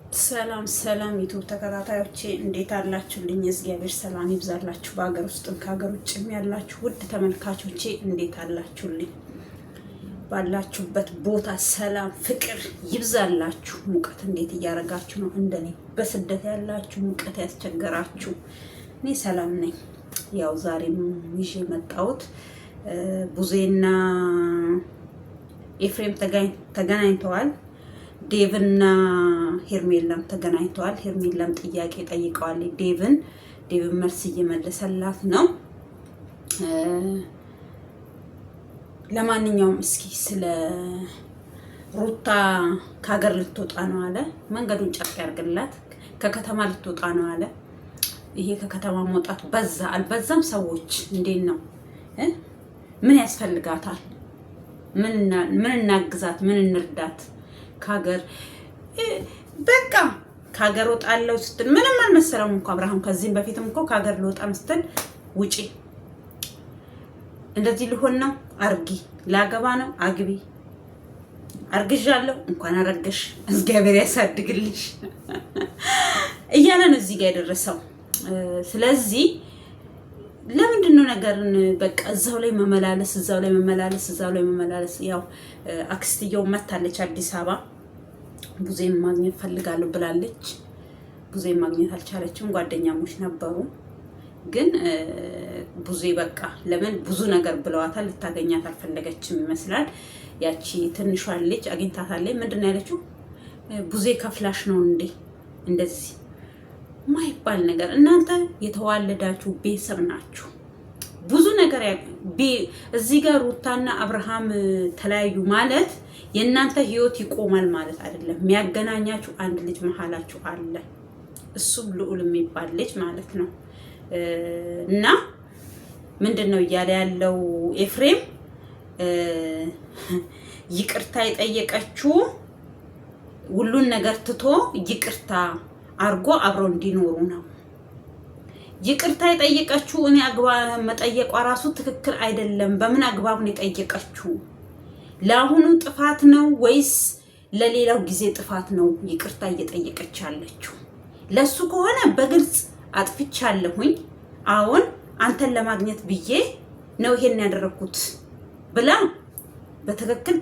ሰላም ሰላም ዩቲዩብ ተከታታዮቼ እንዴት አላችሁልኝ? እግዚአብሔር ሰላም ይብዛላችሁ። በአገር ውስጥም ከሀገር ውጭም ያላችሁ ውድ ተመልካቾቼ እንዴት አላችሁልኝ? ባላችሁበት ቦታ ሰላም ፍቅር ይብዛላችሁ። ሙቀት እንዴት እያረጋችሁ ነው? እንደኔ በስደት ያላችሁ ሙቀት ያስቸገራችሁ፣ እኔ ሰላም ነኝ። ያው ዛሬም ይዤ መጣሁት ቡዜና ኤፍሬም ተገናኝተዋል። ዴቭና ሄርሜላም ተገናኝተዋል። ሄርሜላም ጥያቄ ጠይቀዋል ዴቭን መልስ እየመለሰላት ነው። ለማንኛውም እስኪ ስለ ሩታ ከሀገር ልትወጣ ነው አለ። መንገዱን ጨርቅ ያርግላት። ከከተማ ልትወጣ ነው አለ። ይሄ ከከተማ መውጣት በዛ አልበዛም? ሰዎች እንዴት ነው? ምን ያስፈልጋታል? ምን እናግዛት? ምን እንርዳት? ከሀገር በቃ ከሀገር ወጣለው ስትል ምንም አልመሰለውም እኮ አብርሃም። ከዚህም በፊትም እኮ ከሀገር ልወጣ ስትል ውጪ፣ እንደዚህ ልሆን ነው አርጊ፣ ላገባ ነው አግቢ፣ አርግዣለሁ እንኳን አረገሽ እግዚአብሔር ያሳድግልሽ እያለ ነው እዚህ ጋር የደረሰው። ስለዚህ ለምንድን ነው ነገርን በቃ እዛው ላይ መመላለስ? ያው አክስትየው መታለች አዲስ አበባ። ቡዜን ማግኘት ፈልጋለሁ ብላለች። ቡዜን ማግኘት አልቻለችም። ጓደኛሞች ነበሩ፣ ግን ቡዜ በቃ ለምን ብዙ ነገር ብለዋታል። ልታገኛት አልፈለገችም ይመስላል። ያቺ ትንሿን ልጅ አግኝታታለች። ምንድን ነው ያለችው? ቡዜ ከፍላሽ ነው እንዴ? እንደዚህ ማይባል ነገር። እናንተ የተዋለዳችሁ ቤተሰብ ናችሁ። ብዙ ነገር እዚህ ጋር ሩታና አብርሃም ተለያዩ ማለት የእናንተ ህይወት ይቆማል ማለት አይደለም። የሚያገናኛችሁ አንድ ልጅ መሀላችሁ አለ። እሱም ልዑል የሚባል ልጅ ማለት ነው። እና ምንድን ነው እያለ ያለው ኤፍሬም? ይቅርታ የጠየቀችው ሁሉን ነገር ትቶ ይቅርታ አርጎ አብረው እንዲኖሩ ነው። ይቅርታ የጠየቀችው እኔ መጠየቋ ራሱ ትክክል አይደለም። በምን አግባብ ነው የጠየቀችው? ለአሁኑ ጥፋት ነው ወይስ ለሌላው ጊዜ ጥፋት ነው ይቅርታ እየጠየቀች ያለችው? ለሱ ከሆነ በግልጽ አጥፍቻለሁኝ፣ አሁን አንተን ለማግኘት ብዬ ነው ይሄን ያደረኩት ብላ በትክክል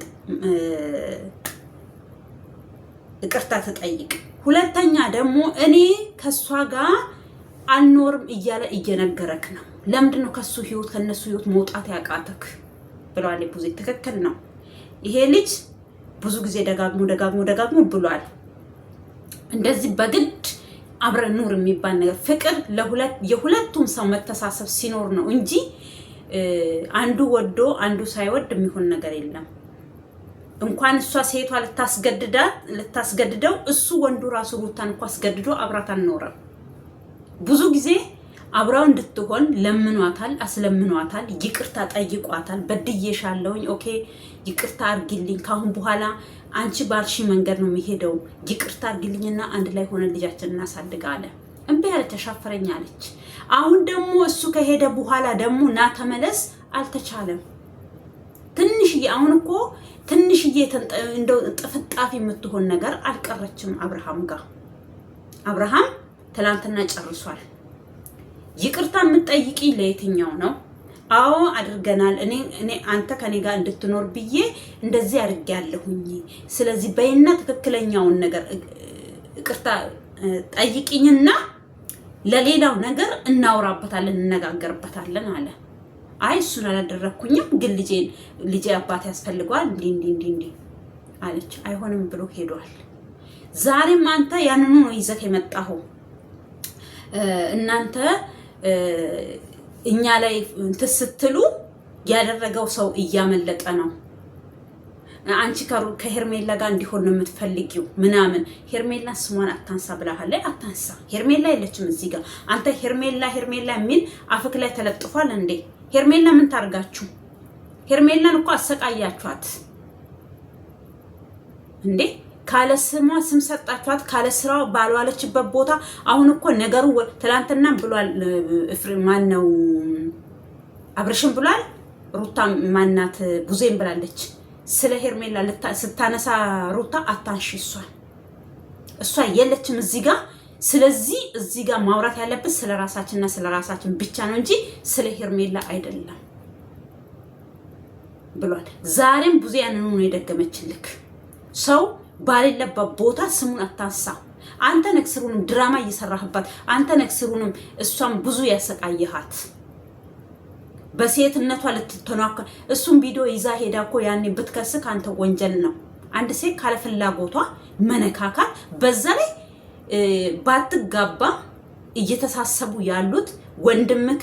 ይቅርታ ተጠይቅ። ሁለተኛ ደግሞ እኔ ከሷ ጋር አልኖርም እያለ እየነገረክ ነው። ለምንድን ነው ከሱ ህይወት ከነሱ ህይወት መውጣት ያቃተክ ብሏል ቡዜ። ትክክል ነው። ይሄ ልጅ ብዙ ጊዜ ደጋግሞ ብሏል። እንደዚህ በግድ አብረን ኑር የሚባል ነገር ፍቅር የሁለቱም ሰው መተሳሰብ ሲኖር ነው እንጂ አንዱ ወዶ አንዱ ሳይወድ የሚሆን ነገር የለም። እንኳን እሷ ሴቷ ልታስገድደው እሱ ወንዱ ራሱ ሩታን እንኳን አስገድዶ አብራት አልኖረም። ብዙ ጊዜ አብራው እንድትሆን ለምኗታል፣ አስለምኗታል፣ ይቅርታ ጠይቋታል። በድዬሻለሁኝ፣ ኦኬ ይቅርታ አርግልኝ፣ ካሁን በኋላ አንቺ ባልሺ መንገድ ነው የሚሄደው፣ ይቅርታ አርግልኝና አንድ ላይ ሆነ ልጃችንን እናሳድግ አለ። እምቢ አለች፣ ተሻፈረኝ አለች። አሁን ደግሞ እሱ ከሄደ በኋላ ደግሞ ና ተመለስ አልተቻለም። ትንሽዬ አሁን እኮ ትንሽዬ እንደው ጥፍጣፊ የምትሆን ነገር አልቀረችም አብርሃም ጋር። አብርሃም ትላንትና ጨርሷል። ይቅርታ የምትጠይቂ ለየትኛው ነው? አዎ አድርገናል፣ እኔ አንተ ከኔ ጋር እንድትኖር ብዬ እንደዚህ አድርጌያለሁኝ። ስለዚህ በይና ትክክለኛውን ነገር ይቅርታ ጠይቂኝና ለሌላው ነገር እናወራበታለን፣ እንነጋገርበታለን አለ። አይ እሱን አላደረኩኝም፣ ግን ልጄ አባት ያስፈልገዋል እንዲህ አለች። አይሆንም ብሎ ሄዷል። ዛሬም አንተ ያንኑ ነው ይዘህ የመጣኸው። እናንተ እኛ ላይ እንትን ስትሉ ያደረገው ሰው እያመለጠ ነው። አንቺ ከሄርሜላ ጋር እንዲሆን ነው የምትፈልጊው ምናምን። ሄርሜላ ስሟን አታንሳ ብለሃል። አታንሳ። ሄርሜላ የለችም እዚህ ጋር። አንተ ሄርሜላ የሚል አፍክ ላይ ተለጥፏል እንዴ? ሄርሜላ ምን ታርጋችሁ? ሄርሜላን እኮ አሰቃያችኋት እንዴ? ካለ ስሟ ስም ሰጣችኋት፣ ካለ ስራው ባልዋለችበት ቦታ። አሁን እኮ ነገሩ ትላንትና ብሏል ማነው አብርሽም ብሏል፣ ሩታ ማናት ቡዜን ብላለች። ስለ ሄርሜላ ስታነሳ ሩታ አታንሺ፣ እሷን እሷ የለችም እዚህ ጋር። ስለዚህ እዚህ ጋር ማውራት ያለብን ስለ ራሳችንና ስለ ራሳችን ብቻ ነው እንጂ ስለ ሄርሜላ አይደለም ብሏል። ዛሬም ብዙ ያንኑ ነው የደገመችልክ። ሰው ባሌለበት ቦታ ስሙን አታንሳ። አንተ ነክስሩንም ድራማ እየሰራህባት፣ አንተ ነክስሩንም እሷም ብዙ ያሰቃየሃት በሴትነቷ ልትተናከ እሱም ቪዲዮ ይዛ ሄዳ እኮ ያኔ ብትከስክ አንተ ወንጀል ነው። አንድ ሴት ካለ ፍላጎቷ መነካካት፣ በዛ ላይ ባትጋባ እየተሳሰቡ ያሉት ወንድምክ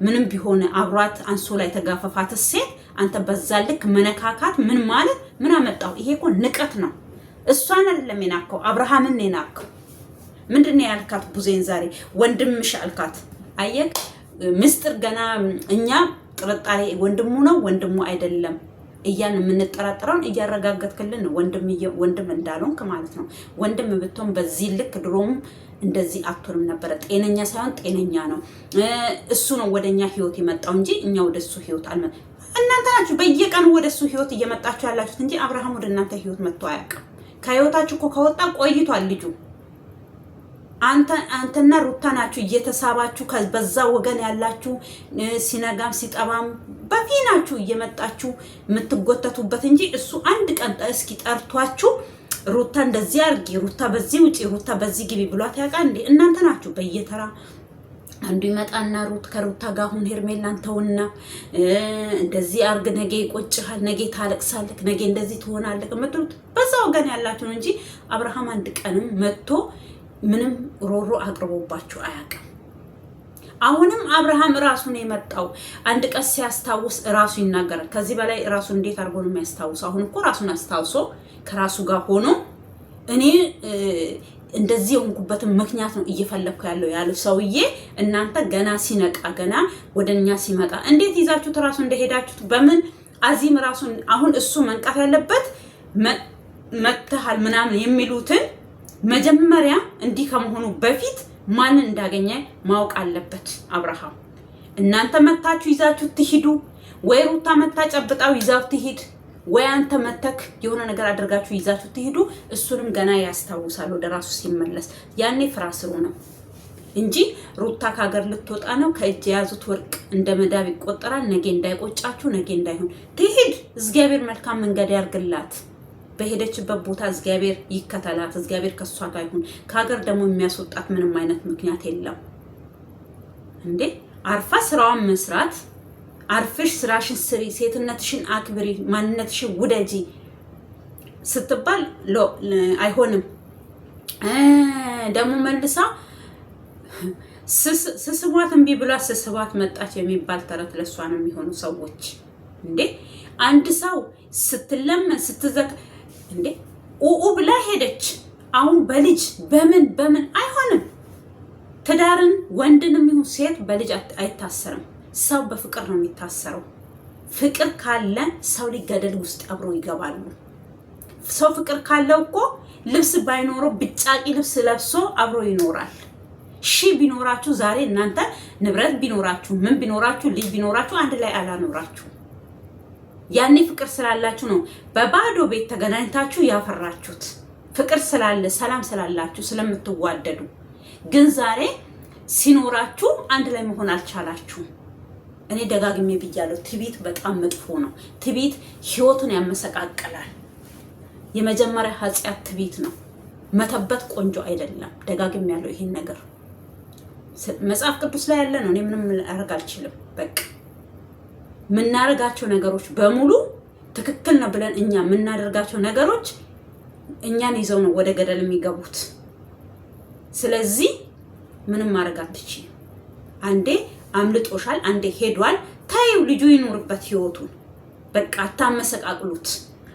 ምንም ቢሆን አብሯት አንሶ ላይ ተጋፈፋት ሴት አንተ በዛ ልክ መነካካት ምን ማለት ምን አመጣው? ይሄ እኮ ንቀት ነው። እሷን አይደለም የናከው አብርሃምን የናከው። ምንድነው ያልካት? ቡዜን ዛሬ ወንድምሽ አልካት። አየክ ምስጢር ገና እኛ ጥርጣሬ ወንድሙ ነው ወንድሙ አይደለም እያን የምንጠራጠረውን እያረጋገጥክልን ወንድም እንዳልሆንክ ማለት ነው። ወንድም ብትሆን በዚህ ልክ ድሮም እንደዚህ አትሆንም ነበረ። ጤነኛ ሳይሆን ጤነኛ ነው። እሱ ነው ወደኛ ህይወት የመጣው እንጂ እኛ ወደሱ ህይወት አልመ እናንተ ናችሁ በየቀኑ ወደሱ ህይወት እየመጣችሁ ያላችሁት እንጂ አብርሃም ወደ እናንተ ህይወት መጥቶ አያውቅም። ከህይወታችሁ እኮ ከወጣ ቆይቷል ልጁ። አንተና ሩታ ናችሁ እየተሳባችሁ በዛ ወገን ያላችሁ ሲነጋም ሲጠባም በፊናችሁ እየመጣችሁ የምትጎተቱበት እንጂ እሱ አንድ ቀን እስኪ ጠርቷችሁ ሩታ እንደዚህ አርጊ፣ ሩታ በዚህ ውጪ፣ ሩታ በዚህ ግቢ ብሏት ያውቃል እንዴ? እናንተ ናችሁ በየተራ አንዱ ይመጣና ከሩታ ጋር ሁን ሄርሜላን ተውና እንደዚህ አርግ፣ ነገ ይቆጭሃል፣ ነገ ታለቅሳለህ፣ ነገ እንደዚህ ትሆናለህ የምትሉት በዛ ወገን ያላችሁ እንጂ አብርሃም አንድ ቀንም መጥቶ ምንም ሮሮ አቅርቦባችሁ አያውቅም። አሁንም አብርሃም ራሱ ነው የመጣው። አንድ ቀስ ሲያስታውስ ራሱ ይናገራል። ከዚህ በላይ ራሱ እንዴት አድርጎ ነው የሚያስታውሰው? አሁን እኮ ራሱን አስታውሶ ከራሱ ጋር ሆኖ እኔ እንደዚህ የሆንኩበትን ምክንያት ነው እየፈለኩ ያለው ሰውዬ። እናንተ ገና ሲነቃ ገና ወደኛ ሲመጣ እንዴት ይዛችሁት ራሱ እንደሄዳችሁት በምን አዚም ራሱን አሁን እሱ መንቃት ያለበት መተሃል ምናምን የሚሉትን መጀመሪያ እንዲህ ከመሆኑ በፊት ማንን እንዳገኘ ማወቅ አለበት አብርሃም። እናንተ መታችሁ ይዛችሁ ትሂዱ ወይ ሩታ መታ ጨብጣው ይዛው ትሂድ ወይ አንተ መተክ የሆነ ነገር አድርጋችሁ ይዛችሁ ትሂዱ። እሱንም ገና ያስታውሳል ወደ ራሱ ሲመለስ። ያኔ ፍራስሩ ነው እንጂ ሩታ ከሀገር ልትወጣ ነው። ከእጅ የያዙት ወርቅ እንደ መዳብ ይቆጠራል። ነገ እንዳይቆጫችሁ፣ ነገ እንዳይሆን ትሂድ። እግዚአብሔር መልካም መንገድ ያርግላት። በሄደችበት ቦታ እግዚአብሔር ይከተላት። እግዚአብሔር ከሷ ጋር ይሁን። ከሀገር ደግሞ የሚያስወጣት ምንም አይነት ምክንያት የለም እንዴ። አርፋ ስራዋን መስራት፣ አርፍሽ ስራሽን ስሪ፣ ሴትነትሽን አክብሪ፣ ማንነትሽን ውደጂ ስትባል አይሆንም። ደግሞ መልሳ ስስቧት እምቢ ብላ ስስቧት መጣች የሚባል ተረት ለሷ ነው የሚሆኑ ሰዎች እንዴ። አንድ ሰው ስትለመን ስትዘቅ እንዴ ኡኡ ብላ ሄደች። አሁን በልጅ በምን አይሆንም። ትዳርን ወንድንም ይሁን ሴት በልጅ አይታሰርም። ሰው በፍቅር ነው የሚታሰረው። ፍቅር ካለ ሰው ሊገደል ውስጥ አብሮ ይገባሉ። ሰው ፍቅር ካለው እኮ ልብስ ባይኖረው ብጫቂ ልብስ ለብሶ አብሮ ይኖራል። ቢኖራችሁ ዛሬ እናንተ ንብረት ቢኖራችሁ ምን ቢኖራችሁ ልጅ ቢኖራችሁ አንድ ላይ አላኖራችሁ። ያኔ ፍቅር ስላላችሁ ነው በባዶ ቤት ተገናኝታችሁ ያፈራችሁት። ፍቅር ስላለ ሰላም ስላላችሁ ስለምትዋደዱ። ግን ዛሬ ሲኖራችሁ አንድ ላይ መሆን አልቻላችሁም። እኔ ደጋግሜ ብያለሁ፣ ትዕቢት በጣም መጥፎ ነው። ትዕቢት ህይወትን ያመሰቃቀላል። የመጀመሪያ ኃጢአት ትዕቢት ነው። መተበት ቆንጆ አይደለም። ደጋግሜ ያለው ይሄን ነገር መጽሐፍ ቅዱስ ላይ ያለ ነው። እኔ ምንም አደርግ አልችልም። በቃ የምናደርጋቸው ነገሮች በሙሉ ትክክል ነው ብለን እኛ የምናደርጋቸው ነገሮች እኛን ይዘው ነው ወደ ገደል የሚገቡት። ስለዚህ ምንም ማድረግ አትችይም። አንዴ አምልጦሻል፣ አንዴ ሄዷል። ታዩ ልጁ ይኖርበት ህይወቱን። በቃ አታመሰቃቅሉት።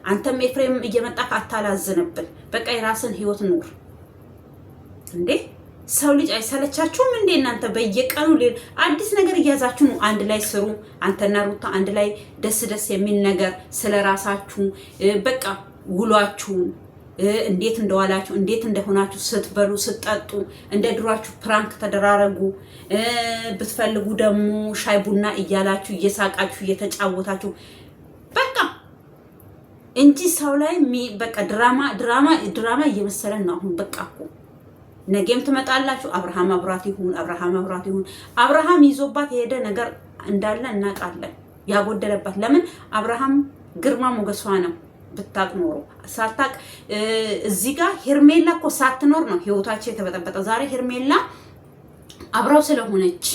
አንተም ኤፍሬም እየመጣክ አታላዝንብን። በቃ የራስን ህይወት ኑር እንዴ። ሰው ልጅ አይሰለቻችሁም እንዴ? እናንተ በየቀኑ አዲስ ነገር እያዛችሁ ነው። አንድ ላይ ስሩ። አንተና ሩታ አንድ ላይ ደስ የሚል ነገር ስለራሳችሁ በቃ ውሏችሁ እንዴት እንደዋላችሁ እንዴት እንደሆናችሁ ስትበሉ ስትጠጡ እንደ ድሯችሁ ፕራንክ ተደራረጉ። ብትፈልጉ ደግሞ ሻይ ቡና እያላችሁ እየሳቃችሁ እየተጫወታችሁ በቃ እንጂ ሰው ላይ በቃ ድራማ እየመሰለን ነው አሁን። በቃ እኮ ነገም ትመጣላችሁ። አብርሃም አብራት ይሁን አብርሃም ይዞባት የሄደ ነገር እንዳለ እናውቃለን። ያጎደለባት ለምን አብርሃም ግርማ ሞገሷ ነው። ብታቅ ኖሮ ሳታቅ እዚህ ጋር ሄርሜላ እኮ ሳትኖር ነው ህይወታቸው የተበጠበጠ። ዛሬ ሄርሜላ አብራው ስለሆነች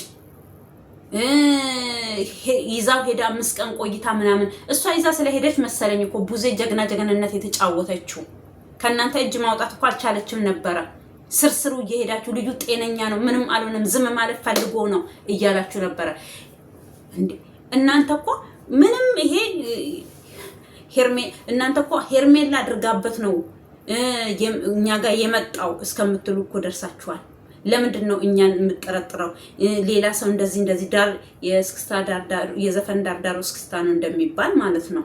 ይዛው ሄዳ 5 ቀን ቆይታ ምናምን እሷ ይዛ ስለሄደች መሰለኝ እኮ ቡዜ ጀግናነት የተጫወተችው። ከእናንተ እጅ ማውጣት እኮ አልቻለችም ነበረ። ስርስሩ እየሄዳችሁ ልጁ ጤነኛ ነው ምንም አልሆነም ዝም ማለት ፈልጎ ነው እያላችሁ ነበረ እንዴ እናንተ እኮ ምንም ይሄ እናንተ እኮ ሄርሜላ አድርጋበት ነው እኛ ጋር የመጣው እስከምትሉ እኮ ደርሳችኋል። ለምንድን ነው እኛን የምትጠረጥረው? ሌላ ሰው እንደዚህ ዳር የእስክስታ ዳር የዘፈን ዳር እስክስታ ነው እንደሚባል ማለት ነው።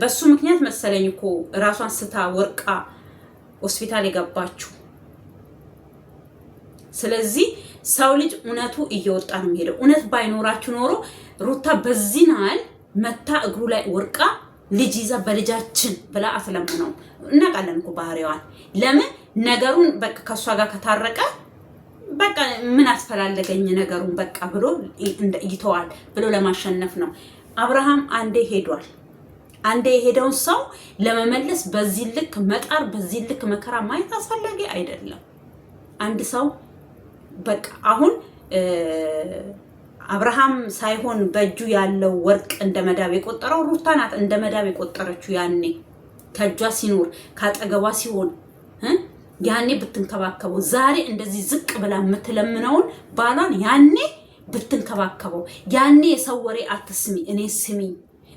በሱ ምክንያት መሰለኝ እኮ ራሷን ስታ ወርቃ ሆስፒታል የገባችው። ስለዚህ ሰው ልጅ እውነቱ እየወጣ ነው የሚሄደው። እውነት ባይኖራችሁ ኖሮ ሩታ በዚህ ናል መታ እግሩ ላይ ወርቃ ልጅ ይዛ በልጃችን ብላ አትለምነው። እናውቃለን እኮ ባህሪዋን። ለምን ነገሩን በቃ ከሷ ጋር ከታረቀ በቃ ምን አስፈላለገኝ ነገሩን በቃ ብሎ ይተዋል ብሎ ለማሸነፍ ነው። አብርሃም አንዴ ሄዷል። አንዴ የሄደውን ሰው ለመመለስ በዚህ ልክ መጣር፣ በዚህ ልክ መከራ ማየት አስፈላጊ አይደለም። አንድ ሰው በቃ አሁን አብርሃም ሳይሆን በእጁ ያለው ወርቅ እንደ መዳብ የቆጠረው ሩታ ናት። እንደ መዳብ የቆጠረችው ያኔ ከእጇ ሲኖር ካጠገቧ ሲሆን ያኔ ብትንከባከበው፣ ዛሬ እንደዚህ ዝቅ ብላ የምትለምነውን ባሏን ያኔ ብትንከባከበው፣ ያኔ የሰው ወሬ አትስሚ እኔ ስሚ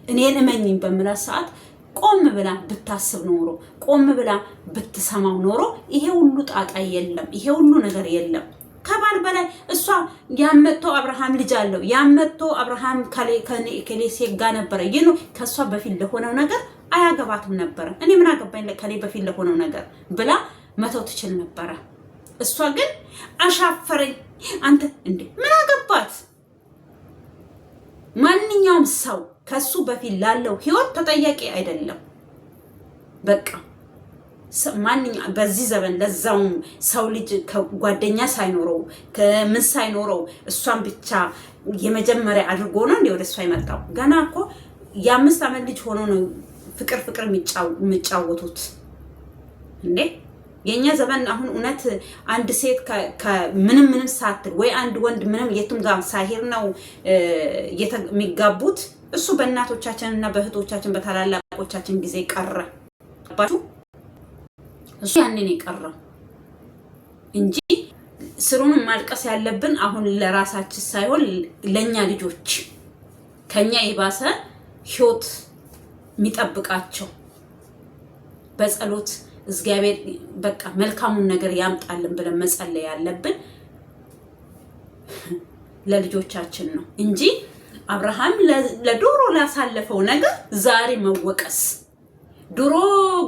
እኔን እመኝኝ በምላስ ሰዓት ቆም ብላ ብታስብ ኖሮ ቆም ብላ ብትሰማው ኖሮ ይሄ ሁሉ ጣጣ የለም፣ ይሄ ሁሉ ነገር የለም። ከባል በላይ እሷ ያመቶ አብርሃም ልጅ አለው ያመቶ አብርሃም ከሌሴ ጋር ነበረ ይኑ ከሷ በፊት ለሆነው ነገር አያገባትም ነበረ። እኔ ምን አገባኝ ከሌ በፊት ለሆነው ነገር ብላ መተው ትችል ነበረ። እሷ ግን አሻፈረኝ አንተ እንዴ ምን አገባት? ማንኛውም ሰው ከሱ በፊት ላለው ህይወት ተጠያቂ አይደለም። በቃ ማንኛውም በዚህ ዘመን ለዛውም ሰው ልጅ ከጓደኛ ሳይኖረው ከምን ሳይኖረው እሷን ብቻ የመጀመሪያ አድርጎ ነው እንዴ ወደ እሷ የመጣው? ገና እኮ የ5 ዓመት ልጅ ሆኖ ነው ፍቅር የሚጫወቱት እንዴ። የኛ ዘመን አሁን እውነት አንድ ሴት ከምንም ሳትል ወይ አንድ ወንድ ምንም የቱም ጋር ሳይሄድ ነው የሚጋቡት። እሱ በእናቶቻችን እና በእህቶቻችን በታላላቆቻችን ጊዜ ቀረ። አባቱ እሱ ያንን የቀረ እንጂ ስሩን ማልቀስ ያለብን አሁን ለራሳችን ሳይሆን ለኛ ልጆች ከኛ የባሰ ህይወት የሚጠብቃቸው በጸሎት እግዚአብሔር በቃ መልካሙን ነገር ያምጣልን ብለን መጸለይ ያለብን ለልጆቻችን ነው እንጂ አብርሃም ለዶሮ ላሳለፈው ነገር ዛሬ መወቀስ። ድሮ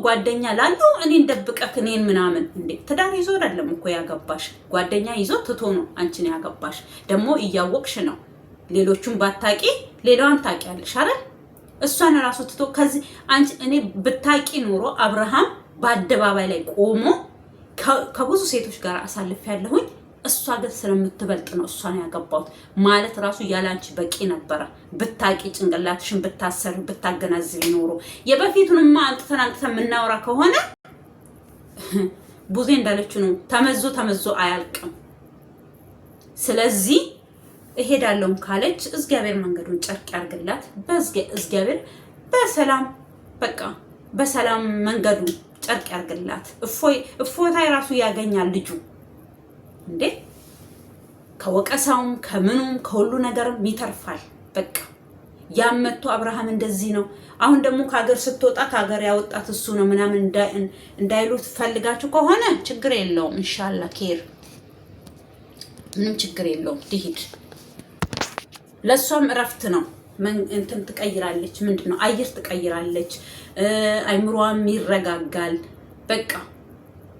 ጓደኛ ላለው እኔን ደብቀክ እኔን ምናምን እንዴ ትዳር ይዞ አይደለም እኮ ያገባሽ። ጓደኛ ይዞ ትቶ ነው አንቺን ያገባሽ። ደግሞ እያወቅሽ ነው። ሌሎቹን ባታቂ ሌላውን ታቂያለሽ አይደል? እሷን ራሱ ትቶ ከዚህ አንቺ እኔ ብታቂ ኖሮ አብርሃም በአደባባይ ላይ ቆሞ ከብዙ ሴቶች ጋር አሳልፍ ያለሁኝ እሷ ግን ስለምትበልጥ ነው እሷን ያገባሁት ማለት ራሱ ያላንቺ በቂ ነበረ። ብታቂ ጭንቅላትሽን ብታሰር ብታገናዝብ ኖሮ የበፊቱንማ አንጥተን የምናወራ ከሆነ ቡዜ እንዳለችው ነው ተመዞ አያልቅም። ስለዚህ እሄዳለሁ ካለች እግዚአብሔር መንገዱን ጨርቅ ያርግላት። እግዚአብሔር በሰላም በቃ በሰላም መንገዱ ጨርቅ ያርግላት። እፎይታ ራሱ ያገኛል ልጁ እንዴ ከወቀሳውም ከምኑም ከሁሉ ነገርም ይተርፋል። በቃ ያመጡ አብርሃም እንደዚህ ነው። አሁን ደግሞ ከሀገር ስትወጣ ከሀገር ያወጣት እሱ ነው ምናምን እንዳይሉት ፈልጋችሁ ከሆነ ችግር የለውም። ኢንሻአላህ ኬር ምንም ችግር የለውም። ትሂድ ለሷም እረፍት ነው። እንትን ትቀይራለች። ምንድነው አየር ትቀይራለች። አይምሮዋም ይረጋጋል። በቃ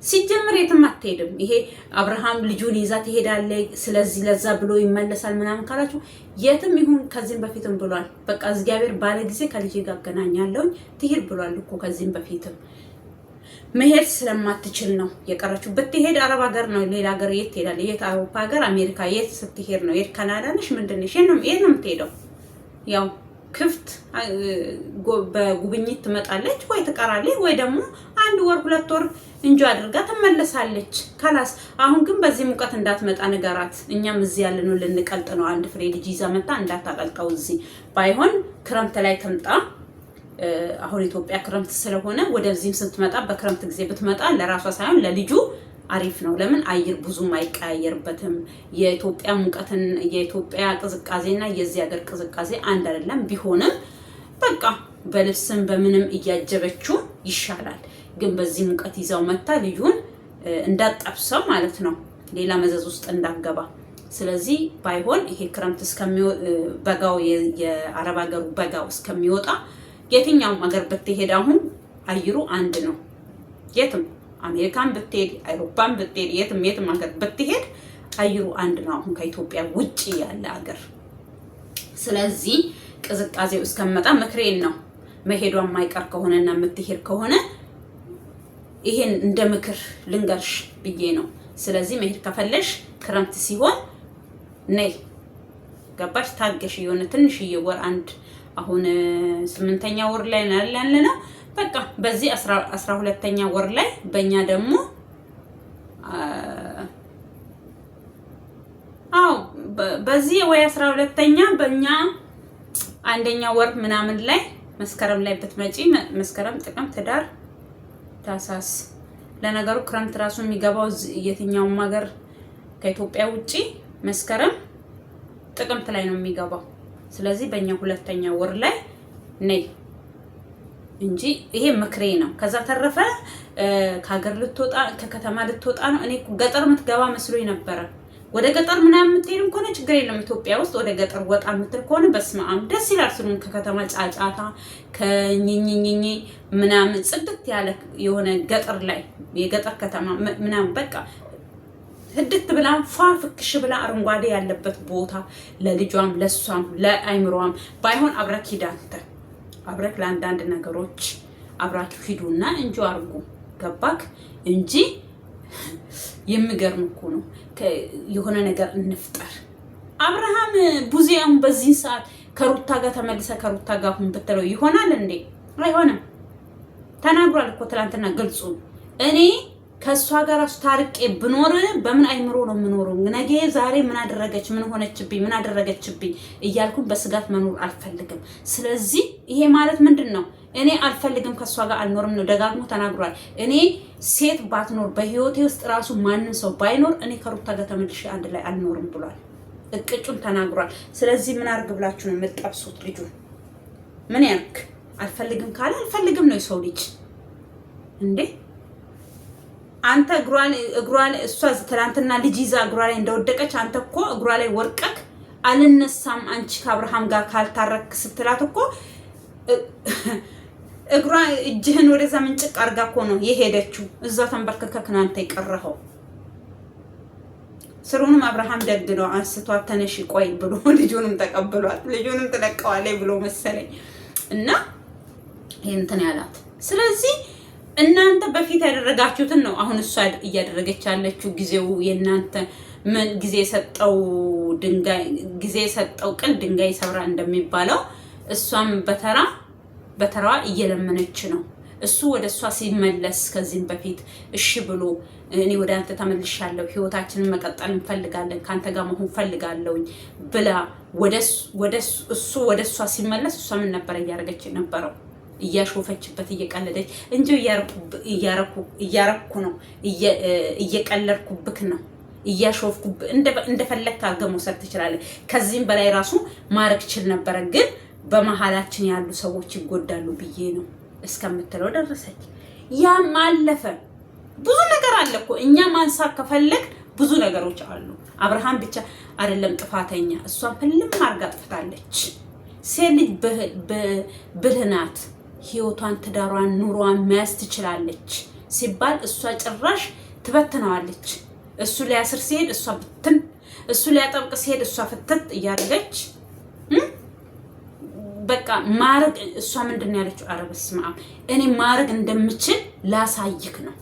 ሲጀምር የትም አትሄድም። ይሄ አብርሃም ልጁን ይዛ ትሄዳለች፣ ስለዚህ ለዛ ብሎ ይመለሳል ምናምን ካላችሁ የትም ይሁን ከዚህም በፊትም ብሏል። በቃ እግዚአብሔር ባለ ጊዜ ከልጄ ጋር አገናኛለሁ ትሄድ ብሏል እኮ ከዚህም በፊትም። መሄድ ስለማትችል ነው የቀረችው። ብትሄድ አረብ ሀገር ነው፣ ሌላ ሀገር የት ትሄዳለች? የት አውሮፓ ሀገር፣ አሜሪካ የት ስትሄድ ነው? የት ካናዳ ነሽ ምንድን ነሽ? የት ነው የምትሄደው? ያው ክፍት በጉብኝት ትመጣለች ወይ ትቀራለች፣ ወይ ደግሞ 1 ወር 2 ወር እንጆ አድርጋ ትመለሳለች። ካላስ አሁን ግን በዚህ ሙቀት እንዳትመጣ ንገራት። እኛም እዚህ ያለነው ልንቀልጥ ነው። አንድ ፍሬ ልጅ ይዛ መጣ እንዳታቀልጠው። እዚህ ባይሆን ክረምት ላይ ትምጣ። አሁን ኢትዮጵያ ክረምት ስለሆነ ወደዚህም ስትመጣ በክረምት ጊዜ ብትመጣ ለራሷ ሳይሆን ለልጁ አሪፍ ነው። ለምን አየር ብዙም አይቀያየርበትም። የኢትዮጵያ ሙቀትን የኢትዮጵያ ቅዝቃዜና የዚህ ሀገር ቅዝቃዜ አንድ አይደለም። ቢሆንም በቃ በልብስም በምንም እያጀበችው ይሻላል። ግን በዚህ ሙቀት ይዛው መታ ልጁን እንዳጠብሰው ማለት ነው፣ ሌላ መዘዝ ውስጥ እንዳገባ። ስለዚህ ባይሆን ይሄ ክረምት በጋው የአረብ ሀገሩ በጋው እስከሚወጣ የትኛውም ሀገር ብትሄድ አሁን አየሩ አንድ ነው። የትም አሜሪካን ብትሄድ አውሮፓን ብትሄድ የትም ሀገር ብትሄድ አየሩ አንድ ነው አሁን ከኢትዮጵያ ውጪ ያለ ሀገር። ስለዚህ ቅዝቃዜው እስከመጣ ምክሬን ነው። መሄዷ የማይቀር ከሆነና የምትሄድ ከሆነ ይሄን እንደ ምክር ልንገርሽ ብዬ ነው። ስለዚህ መሄድ ከፈለሽ ክረምት ሲሆን ነይ፣ ገባሽ? ታገሽ። የሆነ ትንሽዬ ወር አሁን 8ኛ ወር ላይ ያለነው በቃ በዚህ 12ኛ ወር ላይ በእኛ ደግሞ በዚህ ወይ 12ኛ በእኛ 1ኛ ወር ምናምን ላይ መስከረም ላይ ብትመጪ መስከረም፣ ጥቅምት፣ ህዳር፣ ታህሳስ። ለነገሩ ክረምት ራሱ የሚገባው የትኛውም ሀገር ከኢትዮጵያ ውጪ መስከረም፣ ጥቅምት ላይ ነው የሚገባው። ስለዚህ በእኛ 2ኛ ወር ላይ ነይ እንጂ ይሄ ምክሬ ነው። ከዛ ተረፈ ከሀገር ልትወጣ ከከተማ ልትወጣ ነው። እኔ ገጠር የምትገባ መስሎኝ ነበረ። ወደ ገጠር ምናምን የምትሄድም ከሆነ ችግር የለም። ኢትዮጵያ ውስጥ ወደ ገጠር ወጣ የምትል ከሆነ በስመ አብ ደስ ይላል። ስሉን ከከተማ ጫጫታ ከኝኝኝኝ ምናምን ጽድት ያለ የሆነ ገጠር ላይ የገጠር ከተማ ምናምን በቃ ህድት ብላ ፋፍክሽ ብላ አረንጓዴ ያለበት ቦታ ለልጇም ለሷም ለአይምሮም ባይሆን አብረክ ሂዳንተ አብረክ ለአንዳንድ ነገሮች አብራችሁ ሂዱና እንጂ አርጉ። ገባክ? እንጂ የሚገርም እኮ ነው። የሆነ ነገር እንፍጠር። አብርሃም ቡዚያም በዚህ ሰዓት ከሩታ ጋር ተመልሰ ከሩታ ጋር ሁን ብትለው ይሆናል እንዴ? አይሆንም። ተናግሯል እኮ ትላንትና ግልጹ። እኔ ከሷ ጋር ታርቄ ብኖር በምን አይምሮ ነው የምኖረው? ነገ ዛሬ ምን አደረገች፣ ምን ሆነችብኝ፣ ምን አደረገችብኝ እያልኩኝ በስጋት መኖር አልፈልግም። ስለዚህ ይሄ ማለት ምንድን ነው? እኔ አልፈልግም፣ ከሷ ጋር አልኖርም ነው። ደጋግሞ ተናግሯል። እኔ ሴት ባትኖር በህይወቴ ውስጥ ራሱ ማንም ሰው ባይኖር እኔ ከሩታ ጋር ተመልሼ አንድ ላይ አልኖርም ብሏል። እቅጩን ተናግሯል። ስለዚህ ምን አርግ ብላችሁ ነው የምትጠብሱት? ልጁ ምን ያርግ? አልፈልግም ካለ አልፈልግም ነው የሰው ልጅ እንዴ? አንተ እግሯ ላይ እሷ ትናንትና ልጅ ይዛ እግሯ ላይ እንደወደቀች አንተ እኮ እግሯ ላይ ወርቀክ አልነሳም አንቺ ከአብርሃም ጋር ካልታረክ ስትላት እኮ እግሯ እጅህን ወደዛ ምንጭቅ አርጋ እኮ ነው የሄደችው። እዛ ተንበርከከክ ነው አንተ የቀረኸው። ስሩንም አብርሃም ደግ ነው፣ አንስቷት ተነሽ ቆይ ብሎ ልጁንም ተቀብሏት ልጁንም ትለቀዋለች ብሎ መሰለኝ እና እንትን ያላት። ስለዚህ እናንተ በፊት ያደረጋችሁትን ነው አሁን እሷ እያደረገች ያለችው። ጊዜው የእናንተ ምን ጊዜ ሰጠው ቅል ድንጋይ ሰብራ እንደሚባለው እሷም በተራዋ እየለመነች ነው። እሱ ወደ እሷ ሲመለስ ከዚህም በፊት እሺ ብሎ እኔ ወደ አንተ ተመልሻለሁ፣ ህይወታችንን መቀጠል እንፈልጋለን፣ ካንተ ጋር መሆን ፈልጋለሁ ብላ እሱ ወደ እሷ ሲመለስ እሷ ምን ነበር እያደረገች የነበረው? እያሾፈችበት እየቀለደች እንጂ እያረኩ ነው እየቀለድኩብክ ነው እያሾፍኩብ እንደፈለክ አድርገህ መውሰድ ትችላለህ። ከዚህም በላይ ራሱ ማረክ ችል ነበረ፣ ግን በመሀላችን ያሉ ሰዎች ይጎዳሉ ብዬ ነው እስከምትለው ደረሰች። ያም አለፈ። ብዙ ነገር አለ እኮ እኛ ማንሳት ከፈለግ ብዙ ነገሮች አሉ። አብርሃም ብቻ አይደለም ጥፋተኛ፣ እሷም ህልም አርጋ ጥፍታለች። ሴት ልጅ ብልህ ናት። ህይወቷን፣ ትዳሯን፣ ኑሯን መያዝ ትችላለች። ሲባል እሷ ጭራሽ ትበትነዋለች። እሱ ሊያስር ሲሄድ እሷ ብትን፣ እሱ ሊያጠብቅ ሲሄድ እሷ ፍትት እያደረገች በቃ ማረግ። እሷ ምንድነው ያለችው? ኧረ በስመ አብ እኔ ማረግ እንደምችል ላሳይክ ነው።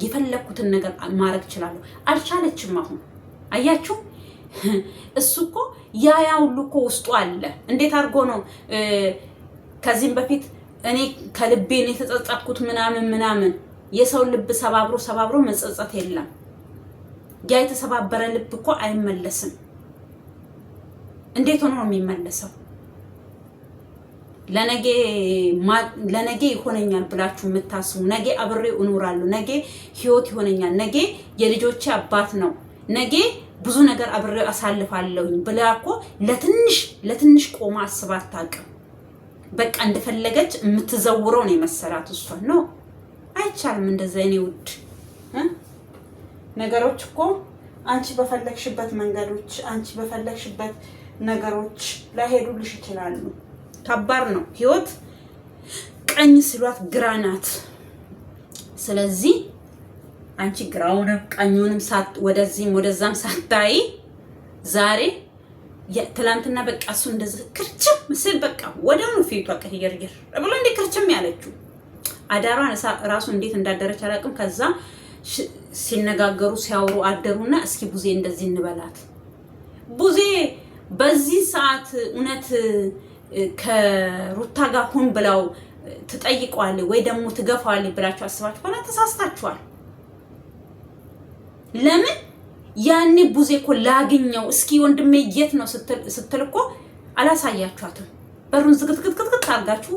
የፈለኩትን ነገር ማረግ እችላለሁ። አልቻለችም። አሁን አያችሁ፣ እሱ እኮ ያ ሁሉ እኮ ውስጡ አለ። እንዴት አድርጎ ነው ከዚህም በፊት እኔ ከልቤ ነው የተጸጸትኩት ምናምን። የሰው ልብ ሰባብሮ መጸጸት የለም። ያ የተሰባበረ ልብ እኮ አይመለስም። እንዴት ሆኖ ነው የሚመለሰው? ለነገ ይሆነኛል ብላችሁ የምታስቡ ነገ አብሬው እኖራለሁ፣ ነገ ህይወት ይሆነኛል፣ ነገ የልጆቼ አባት ነው፣ ነገ ብዙ ነገር አብሬው አሳልፋለሁኝ ብላ እኮ ለትንሽ ቆማ አስባ አታውቅም። በቃ እንደፈለገች የምትዘውረው ነው የመሰላት እሷ ነው። አይቻልም እንደዛ። እኔ ውድ ነገሮች እኮ አንቺ በፈለግሽበት መንገዶች፣ አንቺ በፈለግሽበት ነገሮች ላይሄዱልሽ ይችላሉ። ከባድ ነው ህይወት። ቀኝ ስሏት ግራ ናት። ስለዚህ አንቺ ግራውንም ቀኙንም ወደዚህም ወደዛም ሳታይ ዛሬ ትላንትና በቃ እሱ እንደዚህ ክርችም ምስል በቃ ወደው ፊቷ ቀይርግር ብሎ እንደ ክርችም ያለችው አዳሯን ራሱ እንዴት እንዳደረች አላውቅም። ከዛ ሲነጋገሩ ሲያወሩ አደሩና እስኪ ቡዜ እንደዚህ እንበላት። ቡዜ በዚህ ሰዓት እውነት ከሩታ ጋር ሁን ብለው ትጠይቀዋል ወይ ደግሞ ትገፋዋል ብላችሁ አስባችሁ ከሆነ ተሳስታችኋል። ለምን ያኔ ቡዜ እኮ ላግኘው እስኪ ወንድሜ የት ነው ስትል እኮ አላሳያችኋትም። በሩን ዝግትግትግት አድርጋችሁ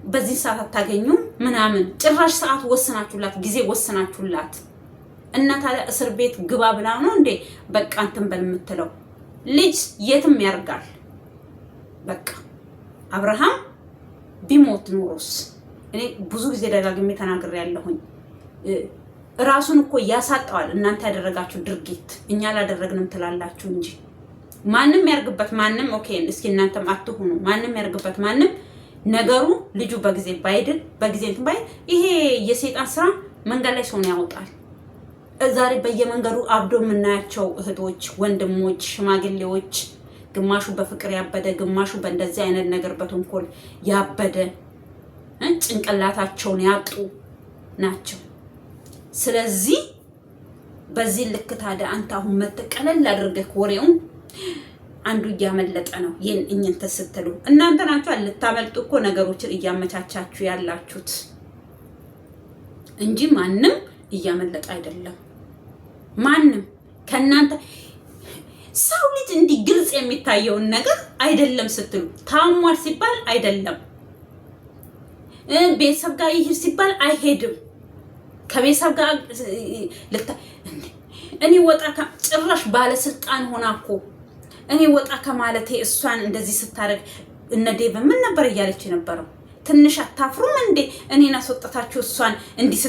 በዚህ ሰዓት አታገኙም ምናምን። ጭራሽ ሰዓት ወስናችሁላት፣ ጊዜ ወስናችሁላት እና ታዲያ እስር ቤት ግባ ብላ ነው እንዴ በቃ እንትን በል የምትለው? ልጅ የትም ያርጋል። በቃ አብርሃም ቢሞት ኖሮስ? እኔ ብዙ ጊዜ ደጋግሜ ተናግሬያለሁኝ። ራሱን እኮ ያሳጣዋል። እናንተ ያደረጋችሁ ድርጊት እኛ አላደረግንም ትላላችሁ እንጂ ማንም ያርግበት ማንም። ኦኬ እስኪ እናንተም አትሁኑ። ማንም ያርግበት ማንም። ነገሩ ልጁ በጊዜ ባይድን በጊዜ እንትን ባይ ይሄ የሰይጣን ስራ መንገድ ላይ ሰውን ያወጣል። ዛሬ በየመንገዱ አብዶ የምናያቸው እህቶች፣ ወንድሞች፣ ሽማግሌዎች ግማሹ በፍቅር ያበደ፣ ግማሹ በእንደዚህ አይነት ነገር በተንኮል ያበደ ጭንቅላታቸውን ያጡ ናቸው። ስለዚህ በዚህ ልክ ታዲያ አንተ አሁን መተቀለል አድርገህ ወሬውን አንዱ እያመለጠ ነው። እኝንተ ስትሉ እናንተ ናችሁ ልታመልጡ እኮ ነገሮችን እያመቻቻችሁ ያላችሁት እንጂ ማንም እያመለጠ አይደለም። ማንም ከናንተ ሰው ልጅ እንዲህ ግልጽ የሚታየውን ነገር አይደለም ስትሉ ታሟል ሲባል አይደለም፣ ቤተሰብ ጋር ይሄድ ሲባል አይሄድም። ከቤተሰብ ጋር እኔ ወጣ ጭራሽ ባለስልጣን ሆና እኮ እኔ ወጣ ከማለቴ እሷን እንደዚህ ስታደርግ እነ ዴቭ ምን ነበር እያለች የነበረው? ትንሽ አታፍሩም እንዴ? እኔን አስወጣታችሁ እሷን እንዲህ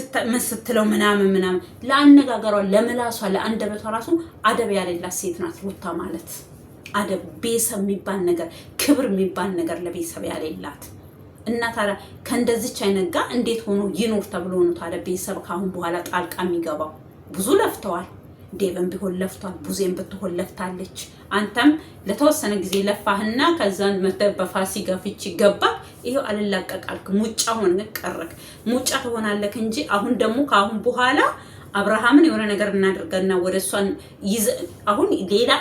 ስትለው ምናምን ለአነጋገሯ፣ ለምላሷ፣ ለአንደበቷ ራሱ አደብ ያሌላት ሴት ናት ሩታ ማለት። አደብ፣ ቤተሰብ የሚባል ነገር፣ ክብር የሚባል ነገር ለቤተሰብ ያሌላት እና ታዲያ ከእንደዚች አይነት ጋር እንዴት ሆኖ ይኖር ተብሎ ነው ታዲያ ቤተሰብ ካሁን በኋላ ጣልቃ የሚገባው? ብዙ ለፍተዋል። ዴቭም ቢሆን ለፍቷል። ቡዜም ብትሆን ለፍታለች። አንተም ለተወሰነ ጊዜ ለፋህና ከዛን በፋሲካ ፍቺ ገባ። ይሄው አልላቀቃልክ። ሙጫ ሆነ ቀረክ። ሙጫ ትሆናለክ እንጂ አሁን ደግሞ ካሁን በኋላ አብርሃምን የሆነ ነገር እናደርገና ወደሷን አሁን ሌላ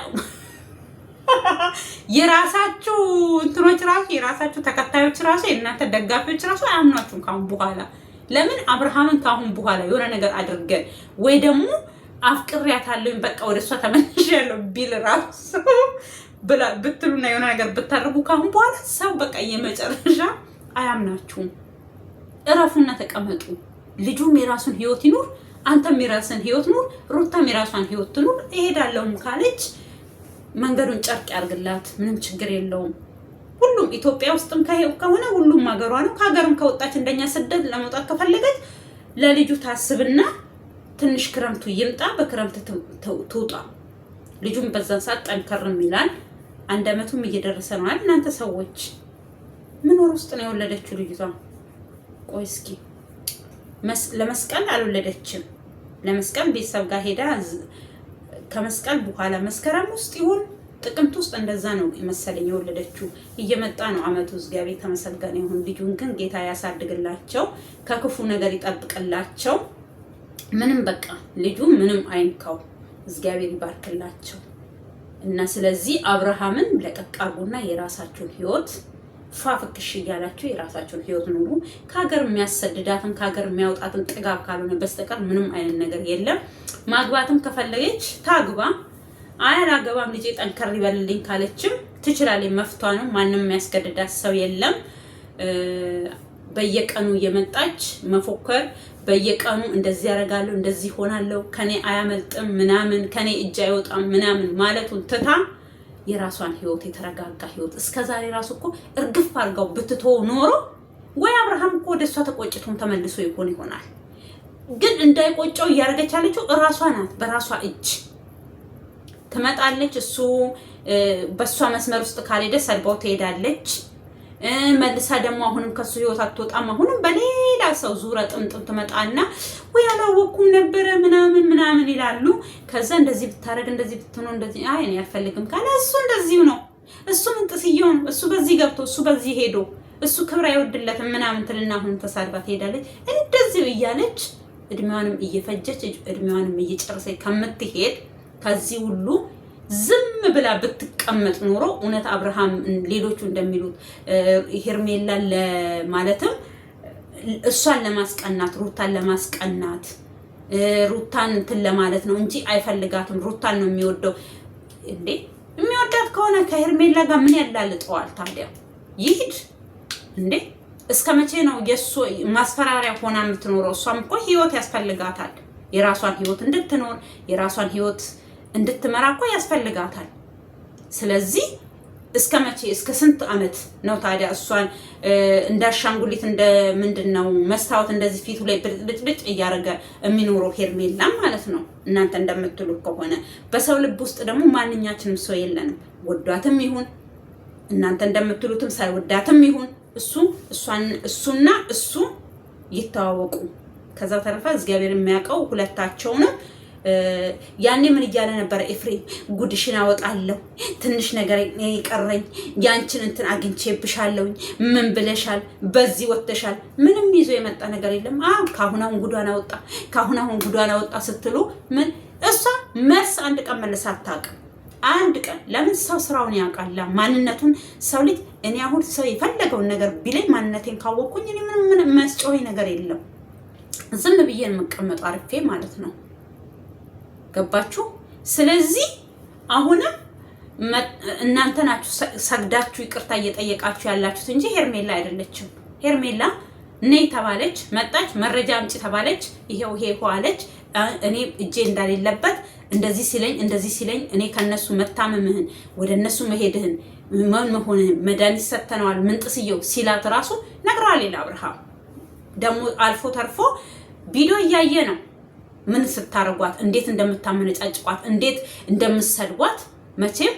የራሳችሁ እንትኖች ራሱ የራሳችሁ ተከታዮች ራሱ የእናንተ ደጋፊዎች ራሱ አያምናችሁም ካሁን በኋላ። ለምን አብርሃምን ካሁን በኋላ የሆነ ነገር አድርገን ወይ ደግሞ አፍቅሪያታለሁኝ በቃ ወደሷ ተመልሻለሁ ቢል ራሱ ብትሉና የሆነ ነገር ብታደርጉ ካሁን በኋላ ሰው በቃ የመጨረሻ አያምናችሁም። እረፉና ተቀመጡ። ልጁም የራሱን ህይወት ይኑር፣ አንተም የራስን ህይወት ኑር፣ ሩታም የራሷን ህይወት ትኑር። እሄዳለሁም ካለች መንገዱን ጨርቅ ያርግላት፣ ምንም ችግር የለውም። ሁሉም ኢትዮጵያ ውስጥም ከሆነ ሁሉም ሀገሯ ነው። ከሀገርም ከወጣች እንደኛ ስደት ለመውጣት ከፈለገች ለልጁ ታስብና ትንሽ ክረምቱ ይምጣ፣ በክረምት ትውጣ። ልጁም በዛን ሰዓት ጠንከርም ይላል። 1 ዓመቱም እየደረሰ ነው አይደል? እናንተ ሰዎች ምን ወር ውስጥ ነው የወለደችው ልጅቷ? ቆይ እስኪ ለመስቀል አልወለደችም። ለመስቀል ቤተሰብ ጋር ሄዳ ከመስቀል በኋላ መስከረም ውስጥ ይሁን ጥቅምት ውስጥ እንደዛ ነው መሰለኝ የወለደችው። እየመጣ ነው አመቱ። እግዚአብሔር ተመሰገነ ይሁን። ልጁን ግን ጌታ ያሳድግላቸው፣ ከክፉ ነገር ይጠብቅላቸው። ምንም በቃ ልጁ ምንም አይንካው፣ እግዚአብሔር ይባርክላቸው። እና ስለዚህ አብርሃምን ለቀቅ አድርጉና የራሳችሁን ህይወት ፋፍክሽ እያላችሁ የራሳችሁን ህይወት ኑሩ። ከሀገር የሚያሰድዳትን ከሀገር የሚያወጣትን ጥጋብ ካልሆነ በስተቀር ምንም አይነት ነገር የለም። ማግባትም ከፈለገች ታግባ። አላገባም ልጄ ጠንከር ይበልልኝ ካለችም ትችላለች፣ መፍቷ ነው። ማንም የሚያስገድዳት ሰው የለም። በየቀኑ እየመጣች መፎከር፣ በየቀኑ እንደዚህ ያደርጋለሁ እንደዚህ ሆናለሁ ከኔ አያመልጥም ምናምን ከኔ እጅ አይወጣም ምናምን ማለቱን ትታ የራሷን ህይወት የተረጋጋ ህይወት እስከዛሬ ራሱ እኮ እርግፍ አድርጋው ብትቶ ኖሮ ወይ አብርሃም እኮ ወደሷ ተቆጭቶም ተመልሶ ይሆናል። ግን እንዳይቆጨው እያደረገች ያለችው እራሷ ናት። በራሷ እጅ ትመጣለች። እሱ በሷ መስመር ውስጥ ካልሄደ ሰልባው ትሄዳለች። መልሳ ደግሞ አሁንም ከሱ ህይወት አትወጣም። አሁንም በሌላ ሰው ዙራ ጥምጥም ትመጣና ወይ አላወኩም ነበረ ምናምን ይላሉ። ከዛ እንደዚህ ብታረግ እንደዚህ ብትሆን እንደዚህ እኔ አልፈልግም ካለ እሱ እንደዚሁ ነው። እሱ ምን ጥስየው ነው። እሱ በዚህ ገብቶ እሱ በዚህ ሄዶ እሱ ክብር አይወድለትም ምናምን ትልና አሁን ተሳድባ ትሄዳለች። እንደዚህ እያለች እድሜዋንም እየፈጀች እድሜዋንም እየጨረሰች ከምትሄድ ከዚህ ሁሉ ዝም ብላ ብትቀመጥ ኖሮ እውነት አብርሃም ሌሎቹ እንደሚሉት ሄርሜላ ማለትም እሷን ለማስቀናት ሩታን ለማስቀናት ሩታን እንትን ለማለት ነው እንጂ አይፈልጋትም። ሩታን ነው የሚወደው። እንዴ የሚወዳት ከሆነ ከሄርሜላ ጋር ምን ያላልጠዋል ታዲያ? ይሂድ እንዴ። እስከ መቼ ነው የሱ ማስፈራሪያ ሆና የምትኖረው? እሷም እኮ ህይወት ያስፈልጋታል። የራሷን ህይወት እንድትኖር የራሷን ህይወት እንድትመራ እኮ ያስፈልጋታል። ስለዚህ እስከ መቼ እስከ ስንት አመት ነው ታዲያ እሷን እንዳሻንጉሊት እንደ ምንድነው መስታወት እንደዚህ ፊቱ ላይ ብልጭልጭ እያደረገ የሚኖረው ሄርሜላ ማለት ነው? እናንተ እንደምትሉ ከሆነ በሰው ልብ ውስጥ ደግሞ ማንኛችንም ሰው የለንም። ወዷትም ይሁን እናንተ እንደምትሉትም ሳይወዳትም ይሁን እሱና እሱ ይተዋወቁ። ከዛ ተረፈ እግዚአብሔር የሚያውቀው ሁለታቸውንም። ያኔ ምን እያለ ነበር ኤፍሬም? ጉድሽን አወጣለሁ፣ ትንሽ ነገር ይቀረኝ፣ ያንቺን እንትን አግኝቼብሻለሁ፣ ምን ብለሻል፣ በዚህ ወጥተሻል። ምንም ይዞ የመጣ ነገር የለም። ካሁን ጉዷን አወጣ ስትሉ ምን እሷ መልስ አንድ ቀን መልስ አታውቅም። አንድ ቀን ለምን? ሰው ስራውን ያውቃል፣ ማንነቱን። ሰው ልጅ እኔ አሁን ሰው የፈለገውን ነገር ቢለኝ ማንነቴን ካወቅኩኝ እኔ ምንም መስጮህ ነገር የለም። ዝም ብዬ የምቀመጠው አርፌ ማለት ነው። ገባችሁ? ስለዚህ አሁንም እናንተ ናችሁ ሰግዳችሁ ይቅርታ እየጠየቃችሁ ያላችሁት እንጂ ሄርሜላ አይደለችም። ሄርሜላ ነይ ተባለች፣ መጣች፣ መረጃ አምጪ ተባለች፣ ይሄው አለች። እኔ እጄ እንዳሌለበት እንደዚህ ሲለኝ እኔ ከነሱ መታመምህን ወደ እነሱ መሄድህን መሆንህን መድኃኒት ሰተነዋል ምን ጥስየው ሲላት ራሱ ነግረዋል። ሌላ አብርሃም ደግሞ አልፎ ተርፎ ቪዲዮ እያየ ነው ምን ስታረጓት፣ እንዴት እንደምታመነጫጭቋት፣ እንዴት እንደምትሰድቧት። መቼም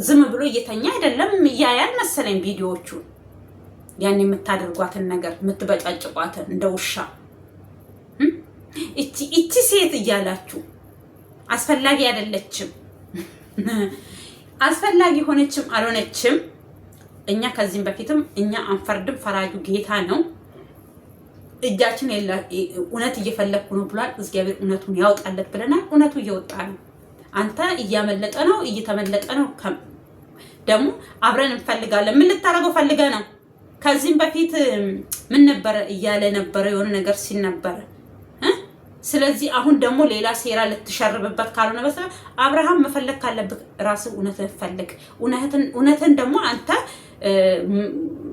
ዝም ብሎ እየተኛ አይደለም ያያል መሰለኝ ቪዲዮዎቹ። ያን የምታደርጓትን ነገር የምትበጫጭቋትን እንደ ውሻ እቺ ሴት እያላችሁ አስፈላጊ አይደለችም። አስፈላጊ ሆነችም አልሆነችም እኛ ከዚህም በፊትም እኛ አንፈርድም፣ ፈራጁ ጌታ ነው። እጃችን እውነት እየፈለኩ ነው ብሏል። እግዚአብሔር እውነቱን ያውጣለት ብለናል። እውነቱ እየወጣ ነው። አንተ እያመለጠ ነው፣ እየተመለጠ ነው። ደግሞ አብረን እንፈልጋለን። ምን ልታረገው ፈልገ ነው? ከዚህም በፊት ምን ነበር እያለ ነበር የሆነ ነገር ሲል ነበር። ስለዚህ አሁን ደግሞ ሌላ ሴራ ልትሸርብበት ካልሆነ በስተቀር አብርሃም መፈለግ ካለብህ ራስህ እውነትን ፈልግ። እውነትን ደግሞ አንተ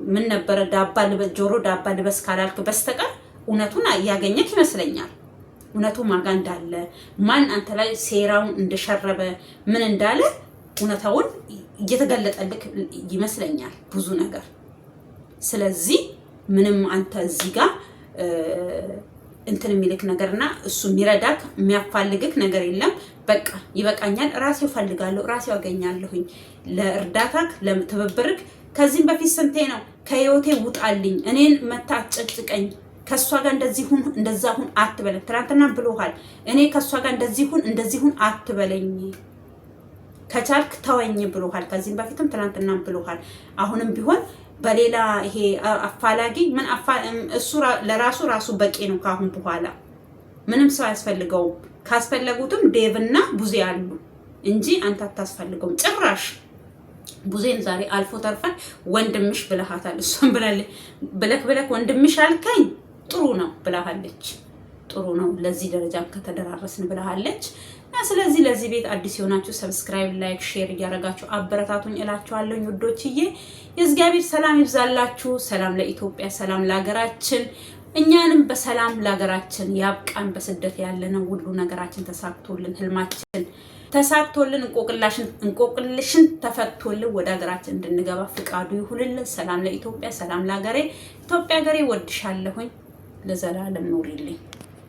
ምን ነበር ጆሮ ዳባ ልበስ ካላልክ በስተቀር እውነቱን ያገኘክ ይመስለኛል። እውነቱ ማጋ እንዳለ ማን አንተ ላይ ሴራውን እንደሸረበ ምን እንዳለ እውነታውን እየተገለጠልክ ይመስለኛል ብዙ ነገር። ስለዚህ ምንም አንተ እዚህ ጋር እንትን የሚልክ ነገርና እሱ የሚረዳክ የሚያፋልግክ ነገር የለም። በቃ ይበቃኛል፣ ራሴው ፈልጋለሁ፣ ራሴው አገኛለሁኝ ለእርዳታክ ለትብብርክ። ከዚህም በፊት ስንቴ ነው ከህይወቴ ውጣልኝ፣ እኔን መታ አጨጭቀኝ፣ ከሷ ጋር እንደዚህ ሁን እንደዛ ሁን አትበለኝ። ትናንትና ብሎሃል። እኔ ከሷ ጋር እንደዚህ ሁን አትበለኝ፣ ከቻልክ ተወኝ ብሎሃል። ከዚህም በፊትም ትናንትና ብሎሃል። አሁንም ቢሆን በሌላ ይሄ አፋላጊ ምን እሱ ለራሱ በቂ ነው። ካሁን በኋላ ምንም ሰው አያስፈልገውም። ካስፈለጉትም ዴቭና ቡዜ አሉ እንጂ አንተ አታስፈልገውም ጭራሽ። ቡዜን ዛሬ አልፎ ተርፈን ወንድምሽ ብለሃታል። እሷም ብለክ ወንድምሽ አልከኝ ጥሩ ነው ብለሃለች። ጥሩ ነው ለዚህ ደረጃ ከተደራረስን ብለሃለች። እና ስለዚህ ለዚህ ቤት አዲስ የሆናችሁ ሰብስክራይብ፣ ላይክ፣ ሼር እያደረጋችሁ አበረታቱኝ እላችኋለሁ ውዶችዬ። የእግዚአብሔር ሰላም ይብዛላችሁ። ሰላም ለኢትዮጵያ፣ ሰላም ለሀገራችን፣ እኛንም በሰላም ለሀገራችን ያብቃን። በስደት ያለነው ሁሉ ነገራችን ተሳክቶልን ህልማችን ተሳክቶልን እንቆቅልሽን ተፈቶልን ወደ ሀገራችን እንድንገባ ፍቃዱ ይሁንልን። ሰላም ለኢትዮጵያ፣ ሰላም ለሀገሬ። ኢትዮጵያ ሀገሬ ወድሻለሁኝ። ለዘላለም ኑሪልኝ።